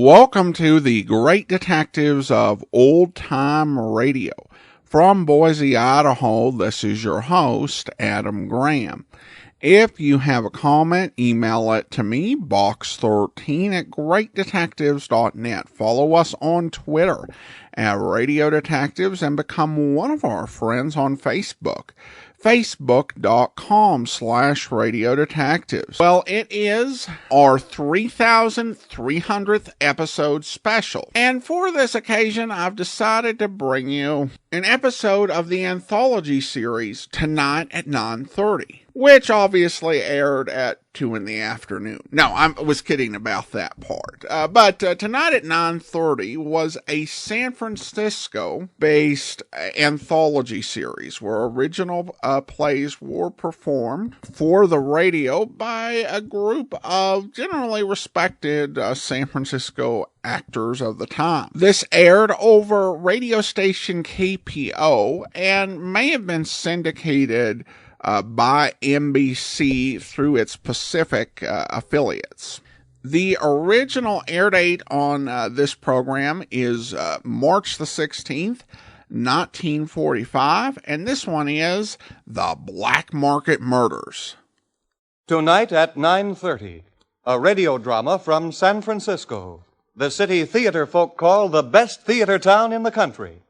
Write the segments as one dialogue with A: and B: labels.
A: Welcome to the Great Detectives of Old Time Radio. From Boise, Idaho, this is your host, Adam Graham. If you have a comment, email it to me, box13@greatdetectives.net. Follow us on Twitter at Radio Detectives and become one of our friends on Facebook. Facebook.com/Radio Detectives. Well, it is our 3,300th episode special. And for this occasion, I've decided to bring you an episode of the anthology series Tonight at 9:30, which obviously aired at 2 in the afternoon. No, I was kidding about that part. But Tonight at 9:30 was a San Francisco-based anthology series where original plays were performed for the radio by a group of generally respected San Francisco actors of the time. This aired over radio station KPO and may have been syndicated by NBC through its Pacific affiliates. The original air date on this program is March the 16th, 1945, and this one is The Black Market Murders.
B: Tonight at 9:30, a radio drama from San Francisco, the city theater folk call the best theater town in the country.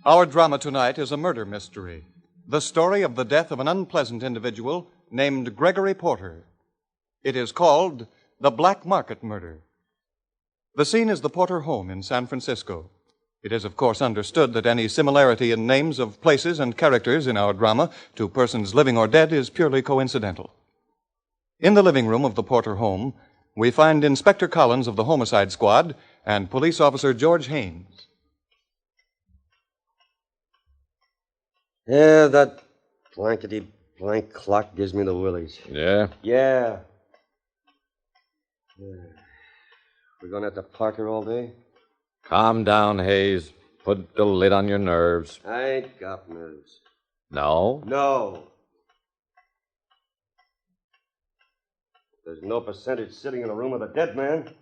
B: Our drama tonight is a murder mystery, the story of the death of an unpleasant individual named Gregory Porter. It is called The Black Market Murder. The scene is the Porter home in San Francisco. It is, of course, understood that any similarity in names of places and characters in our drama to persons living or dead is purely coincidental. In the living room of the Porter home, we find Inspector Collins of the Homicide Squad and Police Officer George Haynes.
C: Yeah, that blankety-blank clock gives me the willies.
D: Yeah?
C: Yeah. We're going to have to park here all day?
D: Calm down, Hayes. Put the lid on your nerves.
C: I ain't got nerves.
D: No?
C: No. There's no percentage sitting in a room with a dead man.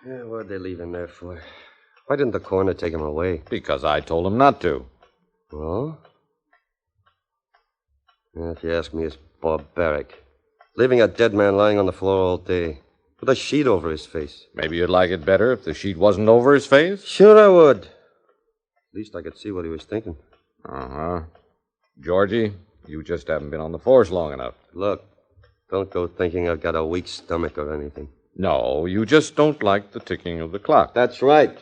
C: Yeah, what'd they leave him there for? Why didn't the coroner take him away?
D: Because I told him not to.
C: Oh? Yeah, if you ask me, it's barbaric. Leaving a dead man lying on the floor all day, with a sheet over his face.
D: Maybe you'd like it better if the sheet wasn't over his face?
C: Sure I would. At least I could see what he was thinking.
D: Uh-huh. Georgie, you just haven't been on the force long enough.
C: Look, don't go thinking I've got a weak stomach or anything.
D: No, you just don't like the ticking of the clock.
C: That's right.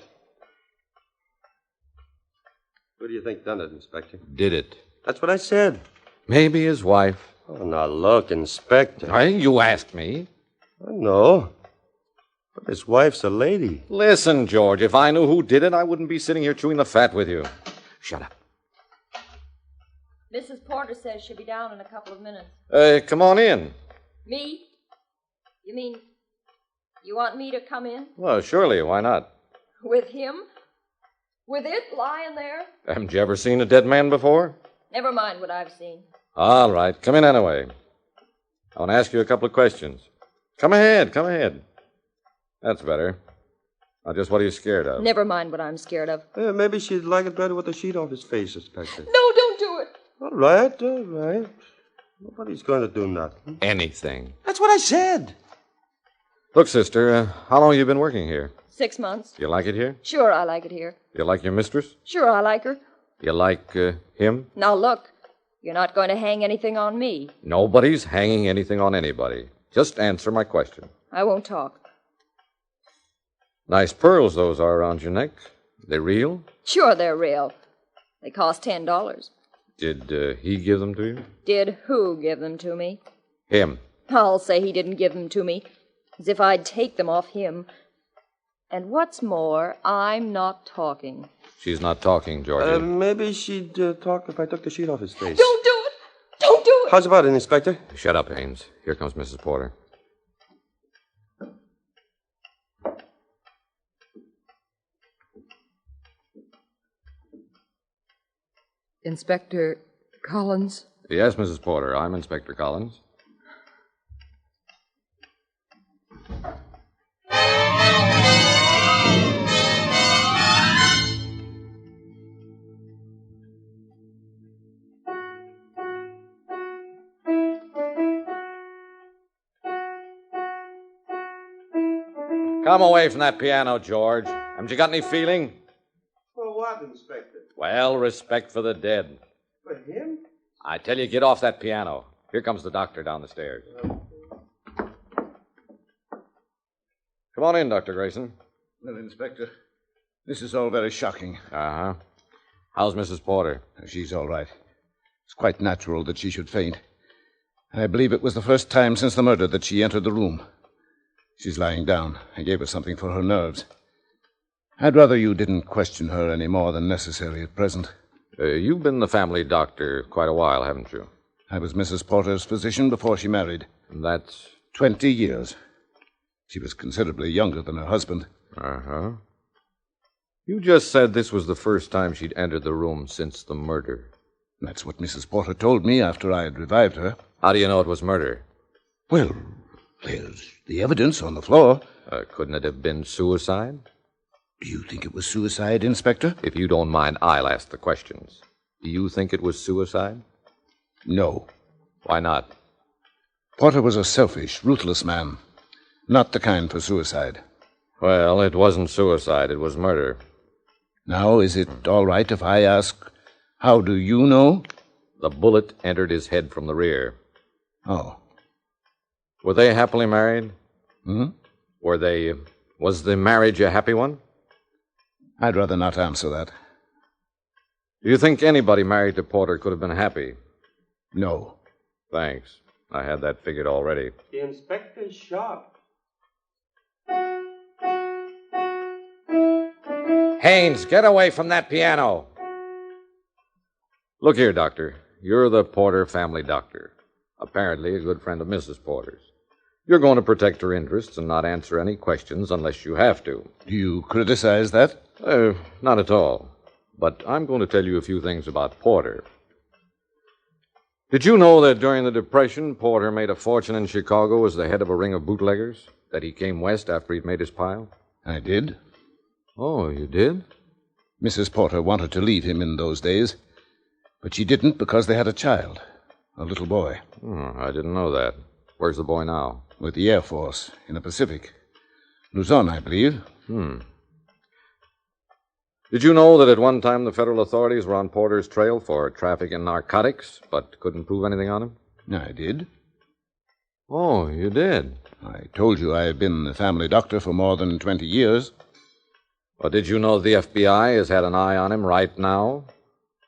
C: Who do you think done it, Inspector?
D: Did it.
C: That's what I said.
D: Maybe his wife.
C: Oh, now look, Inspector.
D: Hey, you asked me.
C: I know. But his wife's a lady.
D: Listen, George, if I knew who did it, I wouldn't be sitting here chewing the fat with you. Shut up.
E: Mrs. Porter says she'll be down in a couple of minutes.
D: Come on in.
E: Me? You mean you want me to come in?
D: Well, surely, why not?
E: With him? With it lying there?
D: Haven't you ever seen a dead man before?
E: Never mind what I've seen.
D: All right, come in anyway. I want to ask you a couple of questions. Come ahead. That's better. Now, just what are you scared of?
E: Never mind what I'm scared of.
C: Yeah, maybe she'd like it better with the sheet off his face, Inspector.
E: No, don't do it.
C: All right. Nobody's going to do nothing.
D: Anything.
C: That's what I said.
D: Look, sister, how long have you been working here?
E: 6 months.
D: You like it here?
E: Sure, I like it here.
D: You like your mistress?
E: Sure, I like her.
D: You like him?
E: Now, look, you're not going to hang anything on me.
D: Nobody's hanging anything on anybody. Just answer my question.
E: I won't talk.
D: Nice pearls those are around your neck. They real?
E: Sure, they're real. They cost $10.
D: Did he give them to you?
E: Did who give them to me?
D: Him.
E: I'll say he didn't give them to me. As if I'd take them off him. And what's more, I'm not talking.
D: She's not talking, Georgie.
C: Maybe she'd talk if I took the sheet off his face.
E: Don't do it! Don't do it!
C: How's about it, Inspector?
D: Shut up, Haynes. Here comes Mrs. Porter.
F: Inspector Collins?
D: Yes, Mrs. Porter. I'm Inspector Collins. Come away from that piano, George. Haven't you got any feeling?
C: For what, Inspector?
D: Well, respect for the dead.
C: For him?
D: I tell you, get off that piano. Here comes the doctor down the stairs. Come on in, Dr. Grayson.
G: Well, Inspector, this is all very shocking.
D: Uh-huh. How's Mrs. Porter?
G: She's all right. It's quite natural that she should faint. I believe it was the first time since the murder that she entered the room. She's lying down. I gave her something for her nerves. I'd rather you didn't question her any more than necessary at present.
D: You've been the family doctor quite a while, haven't you?
G: I was Mrs. Porter's physician before she married.
D: That's...
G: 20 years. She was considerably younger than her husband.
D: Uh-huh. You just said this was the first time she'd entered the room since the murder.
G: That's what Mrs. Porter told me after I had revived her.
D: How do you know it was murder?
G: Well, there's the evidence on the floor.
D: Couldn't it have been suicide?
G: Do you think it was suicide, Inspector?
D: If you don't mind, I'll ask the questions. Do you think it was suicide?
G: No.
D: Why not?
G: Porter was a selfish, ruthless man. Not the kind for suicide.
D: Well, it wasn't suicide. It was murder.
G: Now, is it all right if I ask, how do you know?
D: The bullet entered his head from the rear.
G: Oh.
D: Were they happily married?
G: Hmm?
D: Was the marriage a happy one?
G: I'd rather not answer that.
D: Do you think anybody married to Porter could have been happy?
G: No.
D: Thanks. I had that figured already.
C: The inspector's sharp.
D: Haynes, get away from that piano. Look here, Doctor. You're the Porter family doctor. Apparently a good friend of Mrs. Porter's. You're going to protect her interests and not answer any questions unless you have to.
G: Do you criticize that?
D: Not at all. But I'm going to tell you a few things about Porter. Did you know that during the Depression, Porter made a fortune in Chicago as the head of a ring of bootleggers? That he came west after he'd made his pile?
G: I did.
D: Oh, you did?
G: Mrs. Porter wanted to leave him in those days, but she didn't because they had a child, a little boy.
D: Oh, I didn't know that. Where's the boy now?
G: With the Air Force in the Pacific. Luzon, I believe.
D: Did you know that at one time the federal authorities were on Porter's trail for traffic in narcotics, but couldn't prove anything on him?
G: I did.
D: Oh, you did?
G: I told you I had been the family doctor for more than 20 years.
D: Well, did you know the FBI has had an eye on him right now?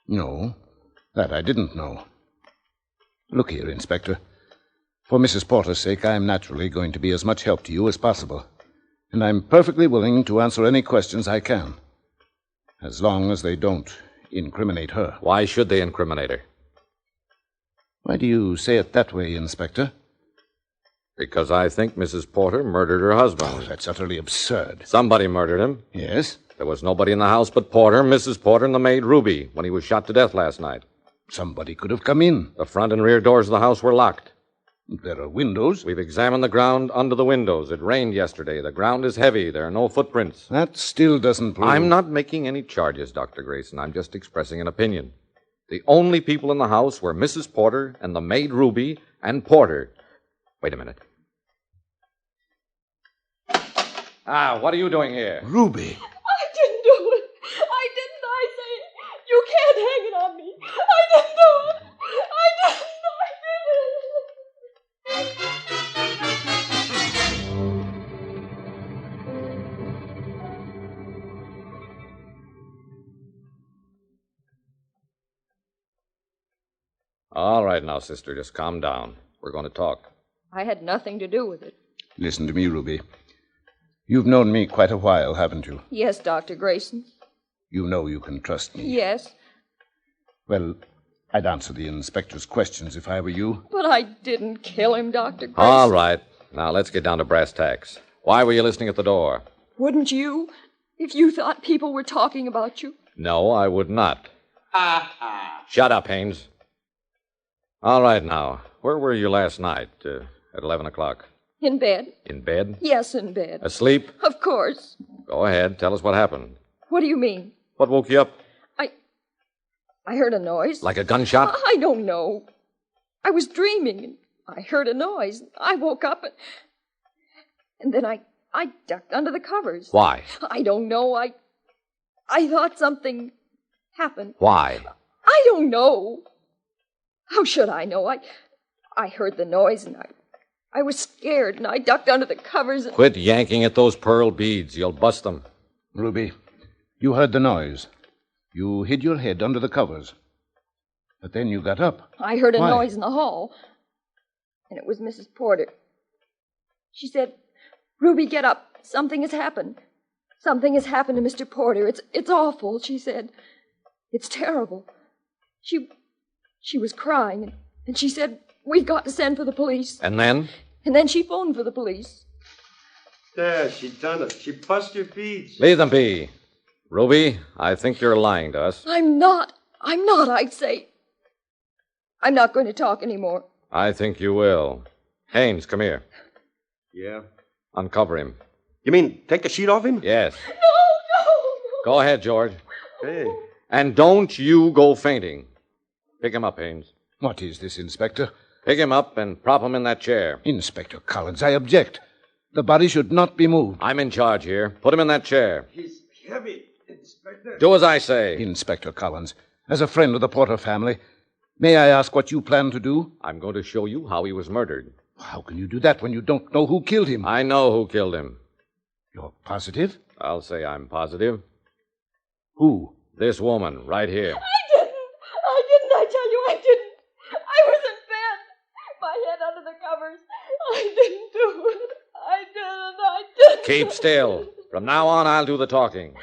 G: No, that I didn't know. Look here, Inspector. For Mrs. Porter's sake, I'm naturally going to be as much help to you as possible. And I'm perfectly willing to answer any questions I can. As long as they don't incriminate her.
D: Why should they incriminate her?
G: Why do you say it that way, Inspector?
D: Because I think Mrs. Porter murdered her husband.
G: Oh, that's utterly absurd.
D: Somebody murdered him.
G: Yes?
D: There was nobody in the house but Porter, Mrs. Porter, and the maid Ruby when he was shot to death last night.
G: Somebody could have come in.
D: The front and rear doors of the house were locked.
G: There are windows.
D: We've examined the ground under the windows. It rained yesterday. The ground is heavy. There are no footprints.
G: That still doesn't prove...
D: I'm not making any charges, Dr. Grayson. I'm just expressing an opinion. The only people in the house were Mrs. Porter and the maid Ruby and Porter. Wait a minute. What are you doing here?
G: Ruby.
E: I didn't do it. I didn't, I say. You can't hang it on me. I didn't do it. I didn't.
D: All right now, sister, just calm down. We're going to talk.
E: I had nothing to do with it.
G: Listen to me, Ruby. You've known me quite a while, haven't you?
E: Yes, Dr. Grayson.
G: You know you can trust me.
F: Yes,
G: Well, I'd answer the inspector's questions if I were you.
F: but I didn't kill him, Dr. Grace.
D: All right. Now, let's get down to brass tacks. Why were you listening at the door?
F: Wouldn't you, if you thought people were talking about you?
D: No, I would not. Shut up, Haynes. All right, now. Where were you last night at 11 o'clock?
F: In bed?
D: In bed?
F: Yes, in bed.
D: Asleep?
F: Of course.
D: Go ahead. Tell us what happened.
F: What do you mean?
D: What woke you up?
F: I heard a noise.
D: Like a gunshot?
F: I don't know. I was dreaming, and I heard a noise. I woke up, and then I ducked under the covers.
D: Why?
F: I don't know. I thought something happened.
D: Why?
F: I don't know. How should I know? I heard the noise, and I was scared, and I ducked under the covers. And...
D: Quit yanking at those pearl beads. You'll bust them.
G: Ruby, you heard the noise. You hid your head under the covers. But then you got up.
F: I heard a
G: Why?
F: noise in the hall, and it was Mrs. Porter. She said, "Ruby, get up. Something has happened. Something has happened to Mr. Porter. It's awful," she said. "It's terrible." She was crying, and she said, "We've got to send for the police."
D: And then?
F: And then she phoned for the police.
C: There, she done it. She bust your beads.
D: Leave them be. Ruby, I think you're lying to us.
F: I'm not, I'd say. I'm not going to talk anymore.
D: I think you will. Haynes, come here.
C: Yeah.
D: Uncover him.
C: You mean take the sheet off him?
D: Yes.
F: No.
D: Go ahead, George.
C: Hey.
D: And don't you go fainting. Pick him up, Haynes.
G: What is this, Inspector?
D: Pick him up and prop him in that chair.
G: Inspector Collins, I object. The body should not be moved.
D: I'm in charge here. Put him in that chair.
C: He's heavy, Inspector.
D: Do as I say.
G: Inspector Collins, as a friend of the Porter family, may I ask what you plan to do?
D: I'm going to show you how he was murdered.
G: How can you do that when you don't know who killed him?
D: I know who killed him.
G: You're positive?
D: I'll say I'm positive.
G: Who?
D: This woman, right here.
E: I tell you, I didn't. I was in bed, my head under the covers. I didn't do it. I didn't.
D: Keep still. From now on, I'll do the talking.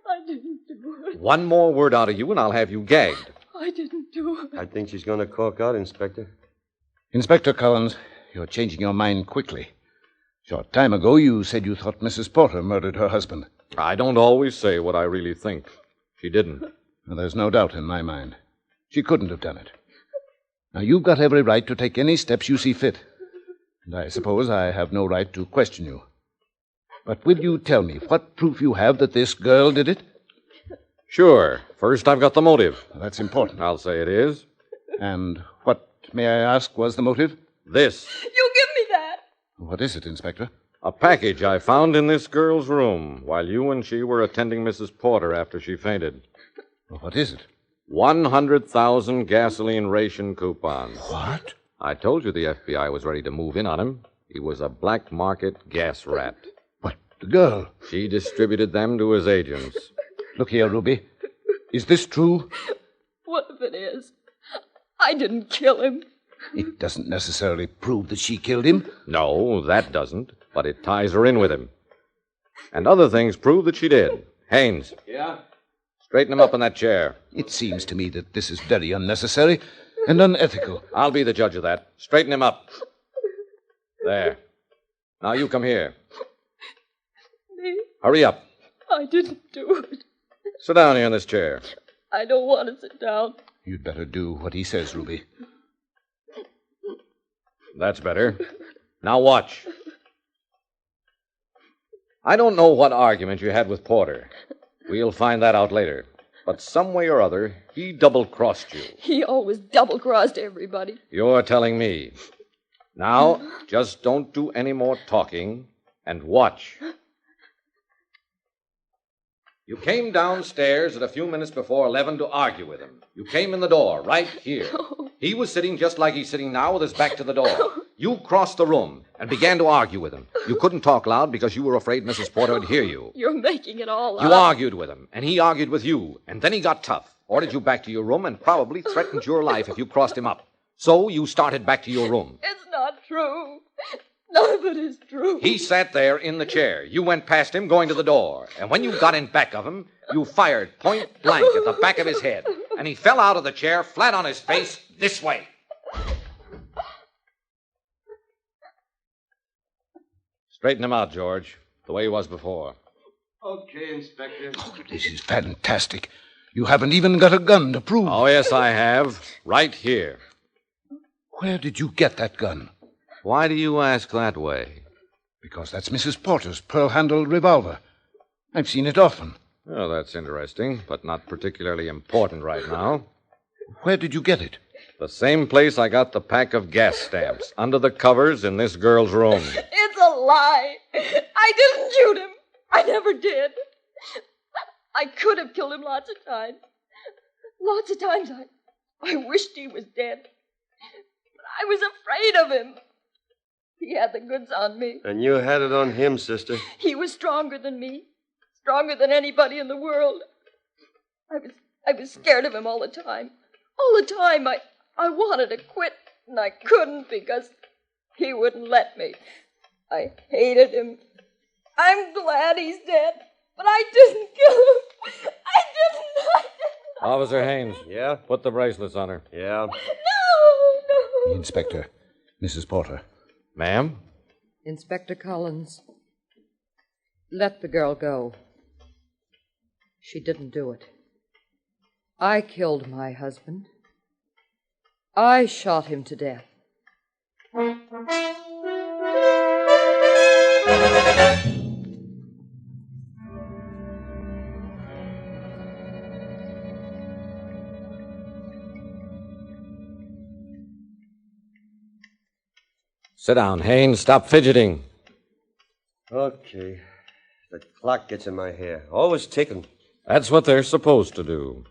E: I didn't do it.
D: One more word out of you, and I'll have you gagged.
E: I didn't do it.
C: I think she's going to cork out, Inspector.
G: Inspector Collins, you're changing your mind quickly. Short time ago, you said you thought Mrs. Porter murdered her husband.
D: I don't always say what I really think. She didn't.
G: Well, there's no doubt in my mind. She couldn't have done it. Now, you've got every right to take any steps you see fit. And I suppose I have no right to question you. But will you tell me what proof you have that this girl did it?
D: Sure. First, I've got the motive.
G: Well, that's important.
D: I'll say it is.
G: And what, may I ask, was the motive?
D: This.
E: You give me that.
G: What is it, Inspector?
D: A package I found in this girl's room while you and she were attending Mrs. Porter after she fainted.
G: What is it?
D: 100,000 gasoline ration coupons.
G: What?
D: I told you the FBI was ready to move in on him. He was a black market gas rat.
G: What, the girl?
D: She distributed them to his agents.
G: Look here, Ruby. Is this true?
F: What if it is? I didn't kill him.
G: It doesn't necessarily prove that she killed him.
D: No, that doesn't, but it ties her in with him. And other things prove that she did. Haynes.
C: Yeah?
D: Straighten him up in that chair.
G: It seems to me that this is very unnecessary and unethical.
D: I'll be the judge of that. Straighten him up. There. Now you come here.
E: Me?
D: Hurry up.
E: I didn't do it.
D: Sit down here in this chair.
E: I don't want to sit down.
G: You'd better do what he says, Ruby.
D: That's better. Now watch. I don't know what argument you had with Porter. We'll find that out later. But some way or other, he double-crossed you.
F: He always double-crossed everybody.
D: You're telling me. Now, just don't do any more talking and watch. You came downstairs at a few minutes before 11 to argue with him. You came in the door, right here. He was sitting just like he's sitting now with his back to the door. You crossed the room and began to argue with him. You couldn't talk loud because you were afraid Mrs. Porter would hear you.
F: You're making it all up.
D: You argued with him, and he argued with you, and then he got tough, ordered you back to your room, and probably threatened your life if you crossed him up. So you started back to your room.
E: It's not true. None of it is true.
D: He sat there in the chair. You went past him going to the door. And when you got in back of him, you fired point blank at the back of his head. And he fell out of the chair flat on his face this way. Straighten him out, George, the way he was before.
C: Okay, Inspector.
G: Oh, this is fantastic. You haven't even got a gun to prove.
D: Oh, yes, I have. Right here.
G: Where did you get that gun?
D: Why do you ask that way?
G: Because that's Mrs. Porter's pearl-handled revolver. I've seen it often.
D: Oh, that's interesting, but not particularly important right now.
G: Where did you get it?
D: The same place I got the pack of gas stamps, under the covers in this girl's room.
E: It's a lie. I didn't shoot him. I never did. I could have killed him lots of times. Lots of times I wished he was dead. But I was afraid of him. He had the goods on me.
C: And you had it on him, sister.
E: He was stronger than me. Stronger than anybody in the world. I was scared of him all the time. All the time I wanted to quit, and I couldn't because he wouldn't let me. I hated him. I'm glad he's dead, but I didn't kill him. I didn't.
D: Officer Haynes.
C: Yeah?
D: Put the bracelets on her.
C: Yeah.
E: No.
G: Inspector, Mrs. Porter.
D: Ma'am?
H: Inspector Collins, let the girl go. She didn't do it. I killed my husband. I shot him to death.
D: Sit down, Haynes. Stop fidgeting.
C: Okay. The clock gets in my hair. Always ticking.
D: That's what they're supposed to do.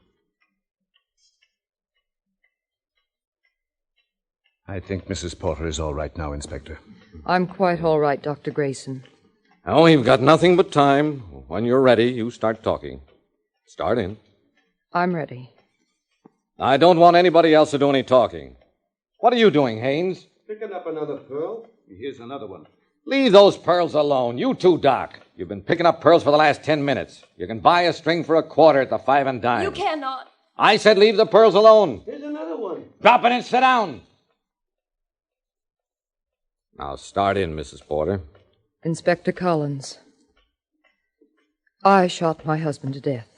G: I think Mrs. Porter is all right now, Inspector.
H: I'm quite all right, Dr. Grayson.
D: Oh, you've got nothing but time. When you're ready, you start talking. Start in.
H: I'm ready.
D: I don't want anybody else to do any talking. What are you doing, Haynes?
C: Picking up another pearl.
G: Here's another one.
D: Leave those pearls alone. You too, Doc. You've been picking up pearls for the last 10 minutes. You can buy a string for $1 at the 5 and dime.
E: You cannot.
D: I said leave the pearls alone.
C: Here's another one.
D: Drop it and sit down. Now start in, Mrs. Porter.
H: Inspector Collins, I shot my husband to death.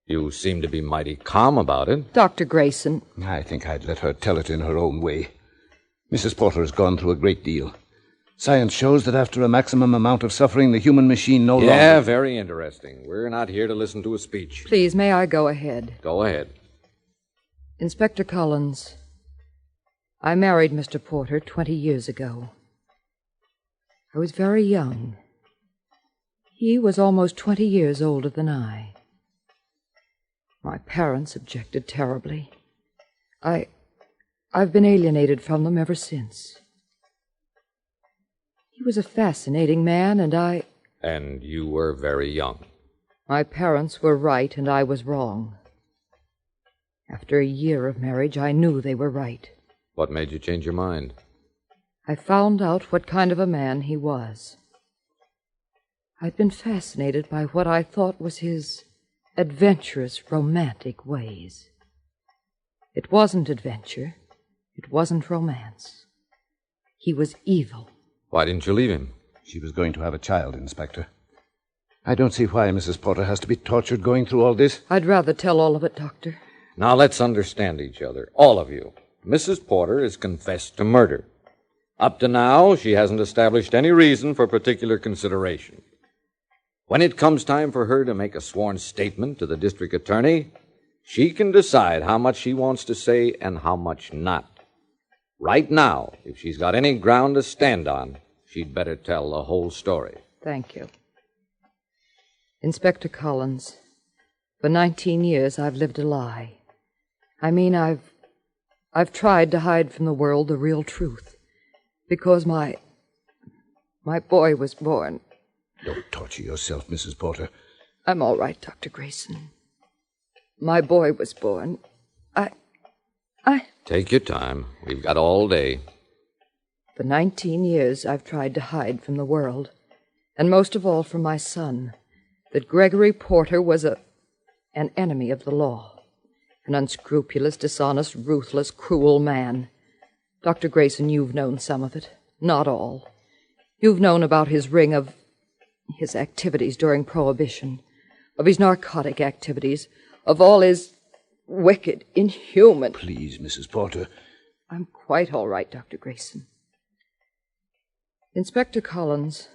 D: You seem to be mighty calm about it.
H: Dr. Grayson.
G: I think I'd let her tell it in her own way. Mrs. Porter has gone through a great deal. Science shows that after a maximum amount of suffering, the human machine no longer...
D: Yeah, very interesting. We're not here to listen to a speech.
H: Please, may I go ahead?
D: Go ahead.
H: Inspector Collins, I married Mr. Porter 20 years ago. I was very young. He was almost 20 years older than I. My parents objected terribly. I've been alienated from them ever since. He was a fascinating man, and I...
D: And you were very young.
H: My parents were right, and I was wrong. After a year of marriage, I knew they were right.
D: What made you change your mind?
H: I found out what kind of a man he was. I'd been fascinated by what I thought was his adventurous, romantic ways. It wasn't adventure. It wasn't romance. He was evil.
D: Why didn't you leave him?
G: She was going to have a child, Inspector. I don't see why Mrs. Porter has to be tortured going through all this.
H: I'd rather tell all of it, Doctor.
D: Now let's understand each other, all of you. Mrs. Porter has confessed to murder. Up to now, she hasn't established any reason for particular consideration. When it comes time for her to make a sworn statement to the district attorney, she can decide how much she wants to say and how much not. Right now, if she's got any ground to stand on, she'd better tell the whole story.
H: Thank you. Inspector Collins, for 19 years I've lived a lie. I mean, I've tried to hide from the world the real truth. Because my boy was born.
G: Don't torture yourself, Mrs. Porter.
H: I'm all right, Dr. Grayson. My boy was born. I...
D: Take your time. We've got all day.
H: For 19 years I've tried to hide from the world, and most of all from my son, that Gregory Porter was an enemy of the law, an unscrupulous, dishonest, ruthless, cruel man. Dr. Grayson, you've known some of it, not all. You've known about his ring of his activities during Prohibition, of his narcotic activities, of all his wicked, inhuman...
G: Please, Mrs. Porter.
H: I'm quite all right, Dr. Grayson. Inspector Collins,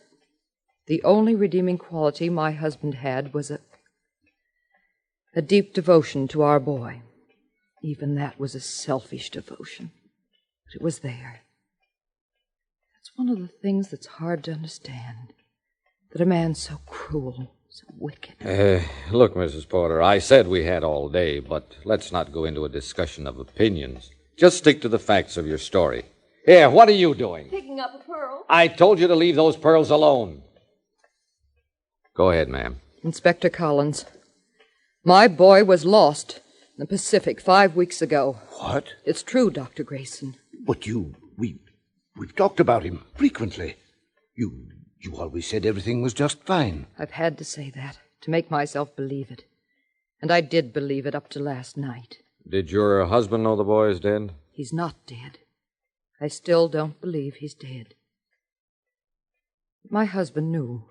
H: the only redeeming quality my husband had was a deep devotion to our boy. Even that was a selfish devotion, but it was there. That's one of the things that's hard to understand, that a man so cruel, so wicked...
D: Look, Mrs. Porter, I said we had all day, but let's not go into a discussion of opinions. Just stick to the facts of your story. Here, what are you doing?
E: Picking up a pearl.
D: I told you to leave those pearls alone. Go ahead, ma'am.
H: Inspector Collins, my boy was lost in the Pacific 5 weeks ago.
G: What?
H: It's true, Dr. Grayson.
G: But we've talked about him frequently. You always said everything was just fine.
H: I've had to say that, to make myself believe it. And I did believe it up to last night.
D: Did your husband know the boy is dead?
H: He's not dead. I still don't believe he's dead. My husband knew.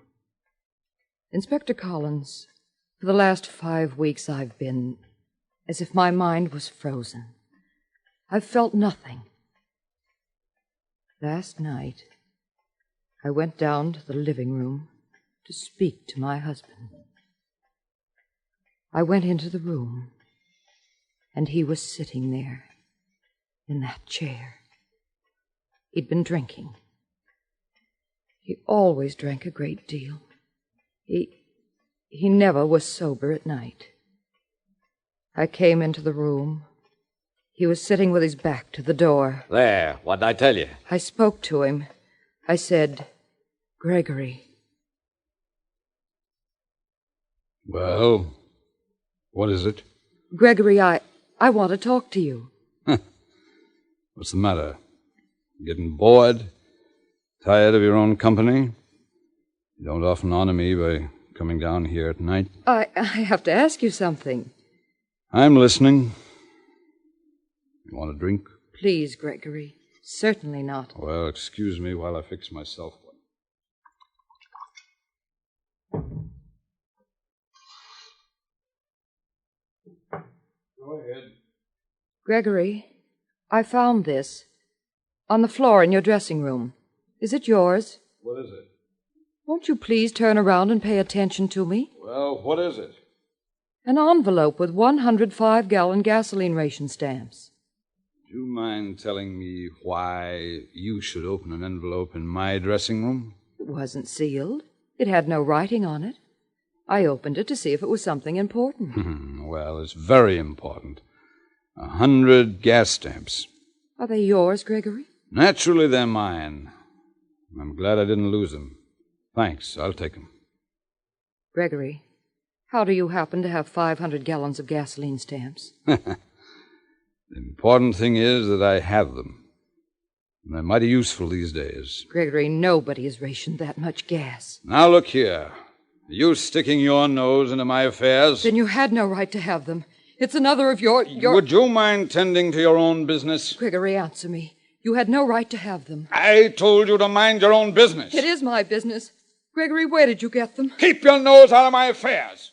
H: Inspector Collins, for the last 5 weeks I've been as if my mind was frozen. I've felt nothing. Last night, I went down to the living room to speak to my husband. I went into the room, and he was sitting there, in that chair. He'd been drinking. He always drank a great deal. He never was sober at night. I came into the room. He was sitting with his back to the door.
D: There, what'd I tell you?
H: I spoke to him. I said, "Gregory."
I: Well, what is it?
H: "Gregory, I want to talk to you."
I: What's the matter? Getting bored? Tired of your own company? You don't often honor me by coming down here at night.
H: I have to ask you something.
I: I'm listening. You want a drink?
H: Please, Gregory. Certainly not.
I: Well, excuse me while I fix myself one. Go ahead.
H: Gregory, I found this on the floor in your dressing room. Is it yours?
I: What is it?
H: Won't you please turn around and pay attention to me?
I: Well, what is it?
H: An envelope with 105-gallon gasoline ration stamps.
I: Do you mind telling me why you should open an envelope in my dressing room?
H: It wasn't sealed. It had no writing on it. I opened it to see if it was something important.
I: Well, it's very important. 100 gas stamps.
H: Are they yours, Gregory?
I: Naturally, they're mine. I'm glad I didn't lose them. Thanks, I'll take them.
H: Gregory, how do you happen to have 500 gallons of gasoline stamps?
I: The important thing is that I have them. And they're mighty useful these days.
H: Gregory, nobody has rationed that much gas.
I: Now look here. Are you sticking your nose into my affairs?
H: Then you had no right to have them. It's another of your...
I: Would you mind tending to your own business?
H: Gregory, answer me. You had no right to have them.
I: I told you to mind your own business.
H: It is my business. Gregory, where did you get them?
I: Keep your nose out of my affairs.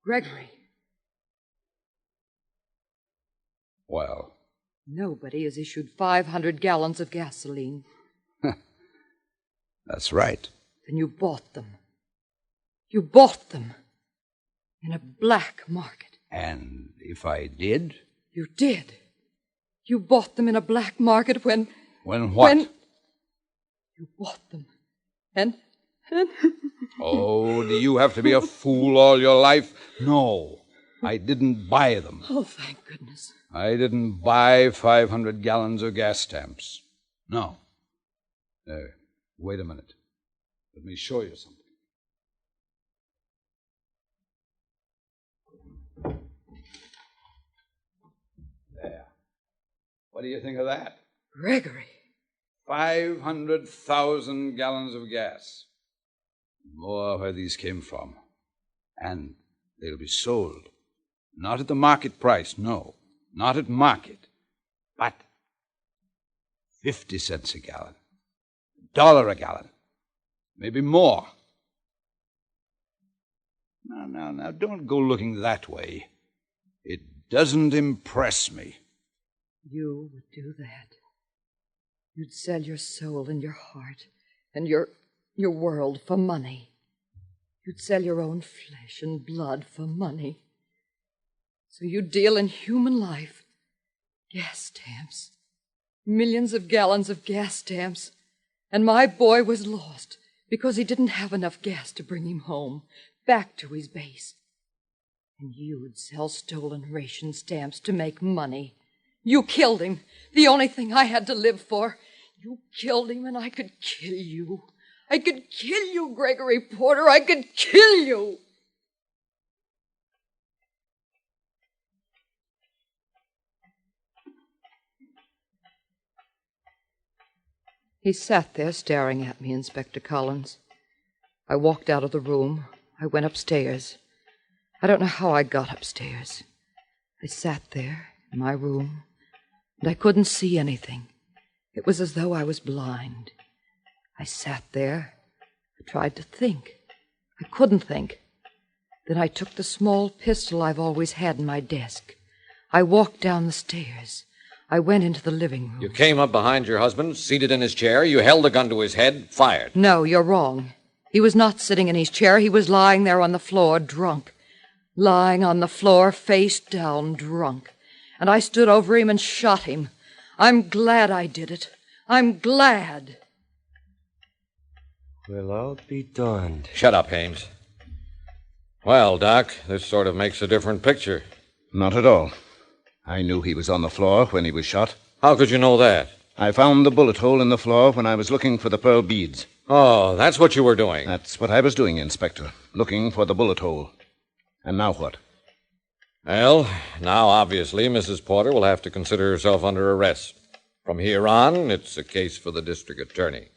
H: Gregory.
I: Well?
H: Nobody has issued 500 gallons of gasoline.
I: That's right.
H: Then you bought them. You bought them in a black market.
I: And if I did?
H: You did. You bought them in a black market when...
I: When what?
H: When you bought them. And...
I: Oh, do you have to be a fool all your life? No, I didn't buy them.
H: Oh, thank goodness.
I: I didn't buy 500 gallons of gas stamps. No. Wait a minute. Let me show you something. There. What do you think of that?
H: Gregory.
I: 500,000 gallons of gas. More where these came from. And they'll be sold. Not at the market price, no. Not at market. But 50 cents a gallon. $1 a gallon. Maybe more. Now, don't go looking that way. It doesn't impress me.
H: You would do that. You'd sell your soul and your heart and your world for money. You'd sell your own flesh and blood for money. So you deal in human life. Gas stamps. Millions of gallons of gas stamps. And my boy was lost because he didn't have enough gas to bring him home, back to his base. And you'd sell stolen ration stamps to make money. You killed him, the only thing I had to live for. You killed him and I could kill you. I could kill you, Gregory Porter. I could kill you. He sat there staring at me, Inspector Collins. I walked out of the room. I went upstairs. I don't know how I got upstairs. I sat there in my room, and I couldn't see anything. It was as though I was blind. I sat there. I tried to think. I couldn't think. Then I took the small pistol I've always had in my desk. I walked down the stairs. I went into the living room.
D: You came up behind your husband, seated in his chair. You held the gun to his head, fired.
H: No, you're wrong. He was not sitting in his chair. He was lying there on the floor, drunk. Lying on the floor, face down, drunk. And I stood over him and shot him. I'm glad I did it. I'm glad.
C: Well, I'll be darned.
D: Shut up, Hames. Well, Doc, this sort of makes a different picture.
G: Not at all. I knew he was on the floor when he was shot.
D: How could you know that?
G: I found the bullet hole in the floor when I was looking for the pearl beads.
D: Oh, that's what you were doing.
G: That's what I was doing, Inspector. Looking for the bullet hole. And now what?
D: Well, now obviously Mrs. Porter will have to consider herself under arrest. From here on, it's a case for the district attorney.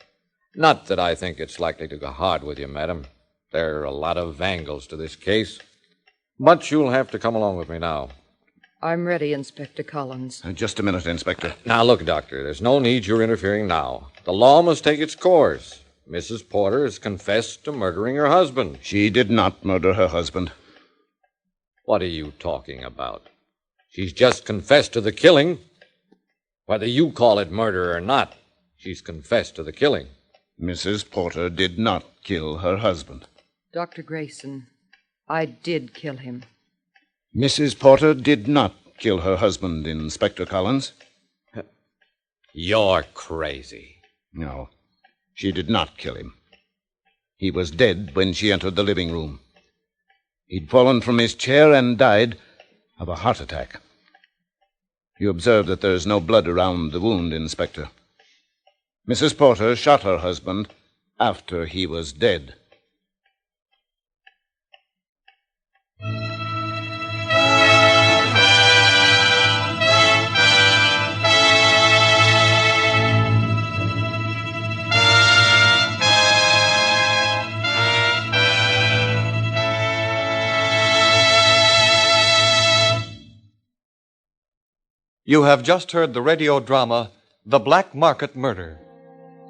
D: Not that I think it's likely to go hard with you, madam. There are a lot of angles to this case. But you'll have to come along with me now.
H: I'm ready, Inspector Collins.
G: Just a minute, Inspector.
D: Now, look, Doctor, there's no need you're interfering now. The law must take its course. Mrs. Porter has confessed to murdering her husband.
G: She did not murder her husband.
D: What are you talking about? She's just confessed to the killing. Whether you call it murder or not, she's confessed to the killing.
G: Mrs. Porter did not kill her husband.
H: Dr. Grayson, I did kill him.
G: Mrs. Porter did not kill her husband, Inspector Collins.
D: You're crazy.
G: No, she did not kill him. He was dead when she entered the living room. He'd fallen from his chair and died of a heart attack. You observe that there's no blood around the wound, Inspector. Mrs. Porter shot her husband after he was dead.
B: You have just heard the radio drama, The Black Market Murder,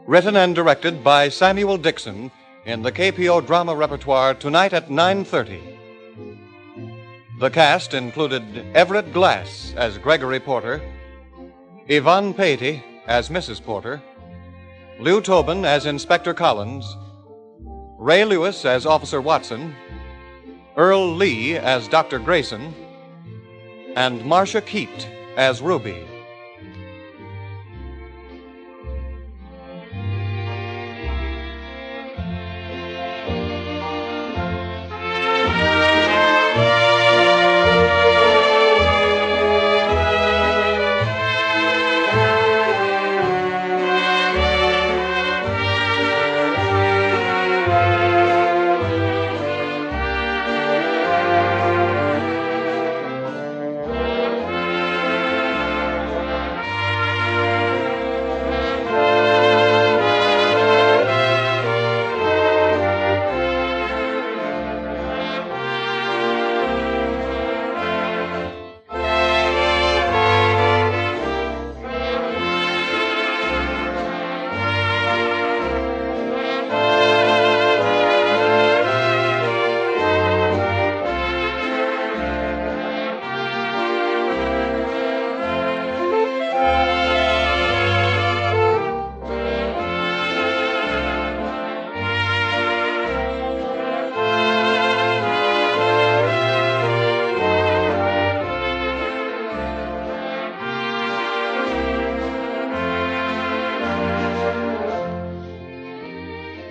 B: written and directed by Samuel Dixon in the KPO drama repertoire tonight at 9:30. The cast included Everett Glass as Gregory Porter, Yvonne Patey as Mrs. Porter, Lou Tobin as Inspector Collins, Ray Lewis as Officer Watson, Earl Lee as Dr. Grayson, and Marcia Keat as Ruby.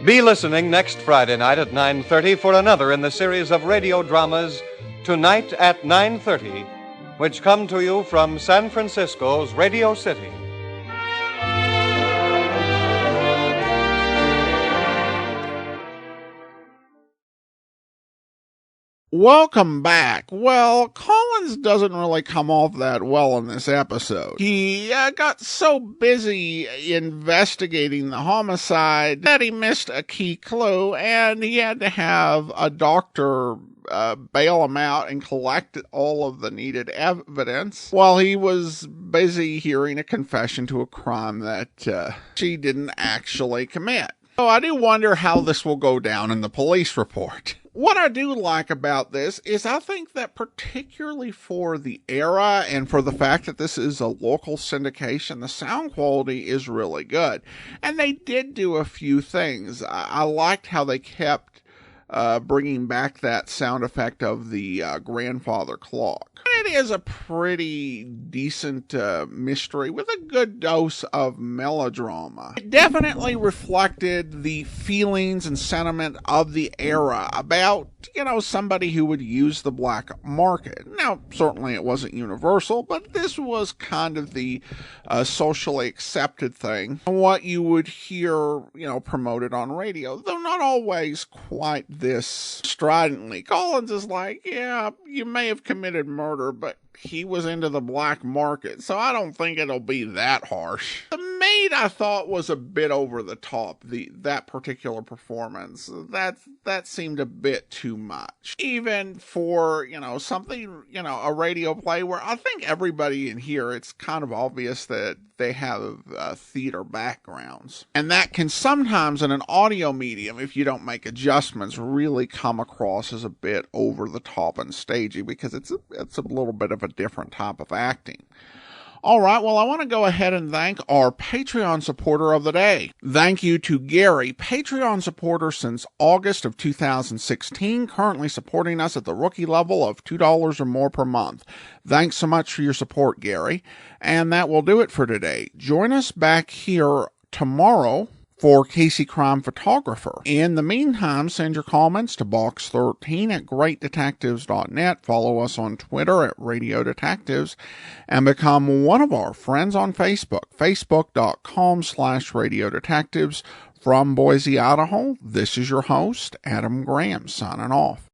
B: Be listening next Friday night at 9:30 for another in the series of radio dramas Tonight at 9:30, which come to you from San Francisco's Radio City.
A: Welcome back. Well, Collins doesn't really come off that well in this episode. He got so busy investigating the homicide that he missed a key clue, and he had to have a doctor bail him out and collect all of the needed evidence while he was busy hearing a confession to a crime that she didn't actually commit. So I do wonder how this will go down in the police report. What I do like about this is I think that particularly for the era and for the fact that this is a local syndication, the sound quality is really good. And they did do a few things. I liked how they kept bringing back that sound effect of the grandfather clock. It is a pretty decent mystery with a good dose of melodrama. It definitely reflected the feelings and sentiment of the era about, somebody who would use the black market. Now, certainly it wasn't universal, but this was kind of the socially accepted thing. What you would hear, promoted on radio, though not always quite this stridently. Collins is like, yeah, you may have committed murder, but he was into the black market, so I don't think it'll be that harsh. The maid, I thought, was a bit over the top, that particular performance. That seemed a bit too much. Even for, something, a radio play where I think everybody in here, it's kind of obvious that they have theater backgrounds. And that can sometimes, in an audio medium, if you don't make adjustments, really come across as a bit over the top and stagey, because it's a little bit of a different type of acting. All right, well, I want to go ahead and thank our Patreon supporter of the day. Thank you to Gary, Patreon supporter since August of 2016, currently supporting us at the rookie level of $2 or more per month. Thanks so much for your support, Gary. And that will do it for today. Join us back here tomorrow for Casey Crime Photographer. In the meantime, send your comments to box13 at greatdetectives.net. Follow us on Twitter at Radio Detectives and become one of our friends on Facebook, facebook.com/Radio Detectives. From Boise, Idaho, this is your host, Adam Graham, signing off.